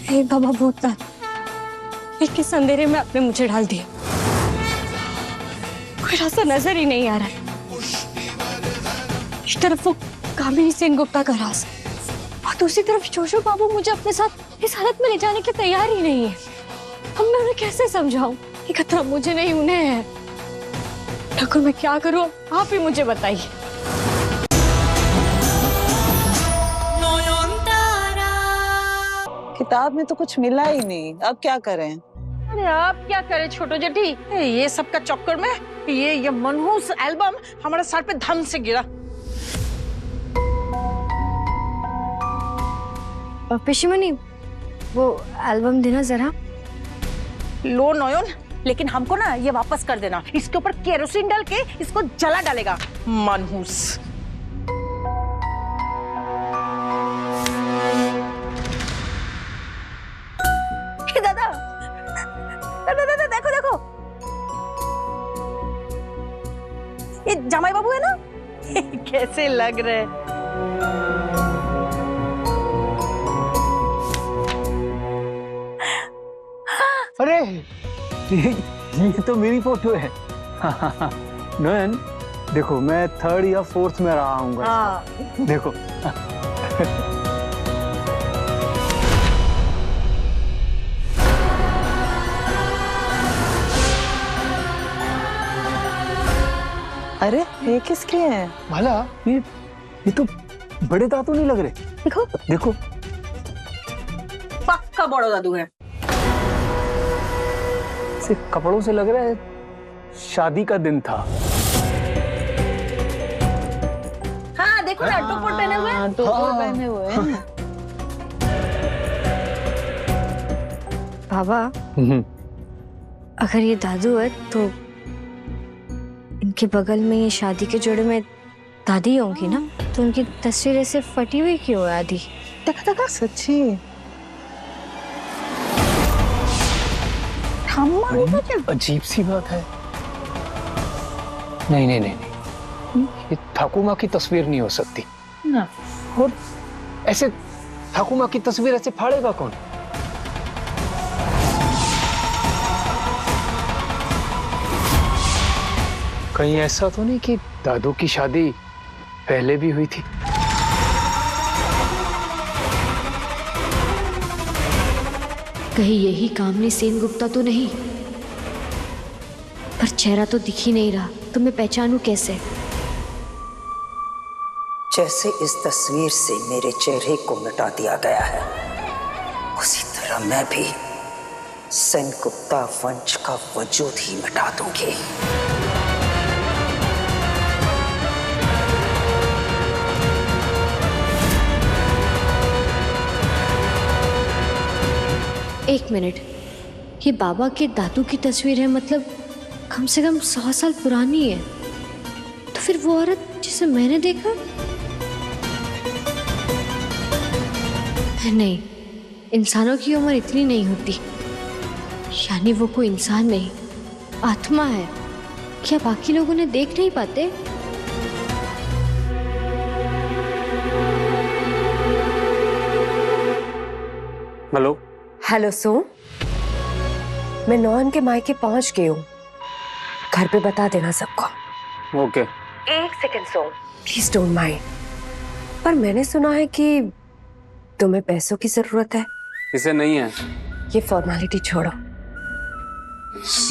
हे बाबा भूतनाथ, ये किस अंधेरे में आपने मुझे डाल दिया। कोई रास्ता नजर ही नहीं आ रहा है। एक तरफ वो कामिनी सेन गुप्ता का राज और दूसरी तरफ जोशो बाबू मुझे अपने साथ इस हालत में ले जाने के तैयार ही नहीं है। अब मैं उन्हें कैसे समझाऊं? ये खतरा मुझे नहीं उन्हें है। ठाकुर मैं क्या करूं? आप ही मुझे बताइए। किताब में तो कुछ मिला ही नहीं, अब क्या करें? अरे आप क्या करें छोटो जेठी, ये सब का चक्कर में ये मनहूस एल्बम हमारे सर पे धम से गिरा। पिशिमनी, वो एल्बम देना जरा। लो नयन, लेकिन हमको ना ये वापस कर देना। इसके ऊपर केरोसिन डाल के इसको जला डालेगा मनहूस। दादा दादा दादा देखो देखो, ये जमाई बाबू है ना, कैसे लग रहे हैं। अरे ये तो मेरी फोटो है। नयन देखो, मैं 3rd या 4th में रहा हूँ। हाँ। देखो अरे ये किसके हैं? भला ये तो बड़े दादू नहीं लग रहे। देखो देखो, पक्का बड़ो दादू है। सिर्फ कपड़ों से लग रहा है शादी का दिन था। हाँ देखो ना, टोपट पहने हुए हैं। टोपट पहने हुए हैं। बाबा अगर ये दादू है तो इनके बगल में ये शादी के जोड़े में दादी होंगी ना, तो उनकी तस्वीर ऐसे फटी हुई क्यों है आधी? देखा देखा, सच्ची अजीब सी बात है। नहीं नहीं नहीं नहीं, ये ठाकुमा की तस्वीर नहीं हो सकती ना। और ऐसे ठाकुमा की तस्वीर ऐसे फाड़ेगा कौन? कहीं ऐसा तो नहीं कि दादू की शादी पहले भी हुई थी? कहीं यही कामिनी सेन गुप्ता तो नहीं? पर चेहरा तो दिख ही नहीं रहा, तो मैं पहचानूं कैसे? जैसे इस तस्वीर से मेरे चेहरे को मिटा दिया गया है, उसी तरह मैं भी सेन गुप्ता वंश का वजूद ही मिटा दूंगी। एक मिनट, ये बाबा के दादू की तस्वीर है, मतलब कम से कम 100 साल पुरानी है। तो फिर वो औरत जिसे मैंने देखा? नहीं, इंसानों की उम्र इतनी नहीं होती। यानी वो कोई इंसान नहीं, आत्मा है। क्या बाकी लोग उन्हें देख नहीं पाते? हेलो हेलो सो, मैं नॉन के मायके पहुंच गई हूँ। घर पे बता देना सबको। Okay. 1 second so, please don't mind. पर मैंने सुना है कि तुम्हें पैसों की जरूरत है। इसे नहीं है। ये फॉर्मेलिटी छोड़ो।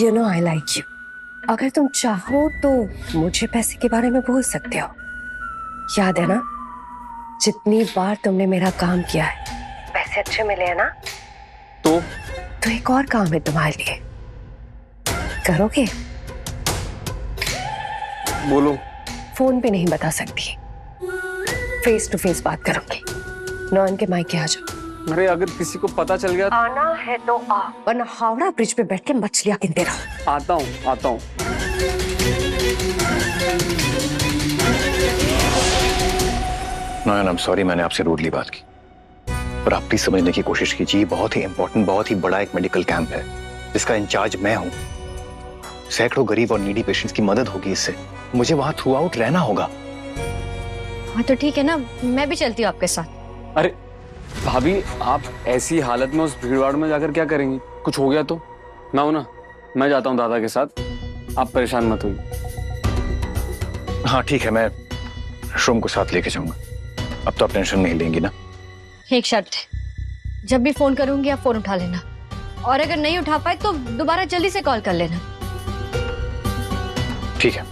You know I like you. अगर तुम चाहो तो मुझे पैसे के बारे में बोल सकते हो। याद है ना, जितनी बार तुमने मेरा काम किया है, पैसे अच्छे मिले हैं ना? तो एक और काम है तुम्हारे लिए, करोगे? बोलो। फोन पे नहीं बता सकती, फेस टू फेस बात करूंगी। नॉन के मायके आ जाओ। अरे अगर किसी को पता चल गया? आना है तो आ, वरना हावड़ा ब्रिज पे बैठ के मछलियां गिनते रहो। आता हूँ आता हूँ। नयन, आई एम सॉरी, मैंने आपसे रूडली बात की, पर आप प्लीज समझने की कोशिश कीजिए। बहुत ही इंपॉर्टेंट, बहुत ही बड़ा एक मेडिकल कैंप है जिसका इंचार्ज मैं हूँ। सैकड़ों गरीब और नीडी पेशेंट्स की मदद होगी इससे। मुझे वहां थ्रू आउट रहना होगा। हाँ तो ठीक है ना, मैं भी चलती हूँ आपके साथ। अरे भाभी आप ऐसी हालत में उस भीड़ भाड़ में जाकर क्या करेंगी? कुछ हो गया तो? मैं हूं ना, मैं जाता हूँ दादा के साथ, आप परेशान मत होइए। हाँ ठीक है, मैं श्रोम को साथ लेके जाऊंगा। अब तो आप टेंशन नहीं लेंगी ना? एक शर्त है, जब भी फोन करूंगी आप फोन उठा लेना, और अगर नहीं उठा पाए तो दोबारा जल्दी से कॉल कर लेना। ठीक है।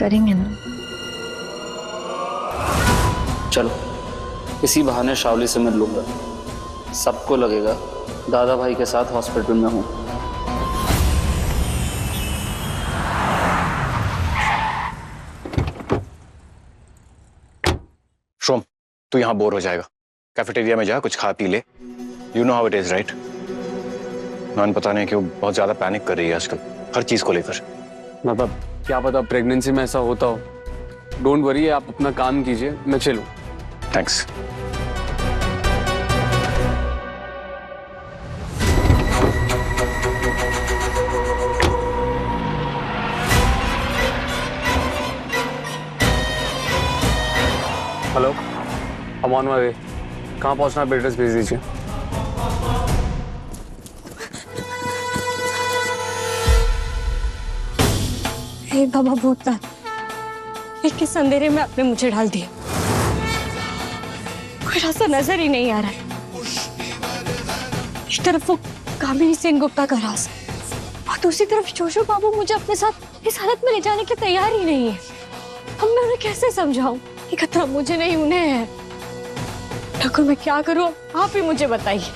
करेंगे ना? चलो इसी बहाने शावली से मिल लूंगा, सबको लगेगा दादा भाई के साथ हॉस्पिटल में हूँ। श्रोम, तू यहाँ बोर हो जाएगा, कैफेटेरिया में जा, कुछ खा पी ले। You know how it is right? Non पता नहीं क्यों बहुत ज्यादा पैनिक कर रही है आजकल हर चीज को लेकर। मतलब क्या पता प्रेगनेंसी में ऐसा होता हो। डोंट वरी, आप अपना काम कीजिए, मैं चलूं। Thanks. Hello, I'm on my way। कहाँ पहुँचना है एड्रेस भेज दीजिए। हे बाबा भूतनाथ, एक किस अंधेरे में आपने मुझे डाल दिया, कोई रास्ता नजर ही नहीं आ रहा है। एक तरफ वो कामिनी सेनगुप्ता का राज और दूसरी तरफ जोशो बाबू मुझे अपने साथ इस हालत में ले जाने के तैयार ही नहीं है। अब मैं उन्हें कैसे समझाऊं? ये खतरा मुझे नहीं उन्हें है। ठाकुर मैं क्या करूं, आप ही मुझे बताइए।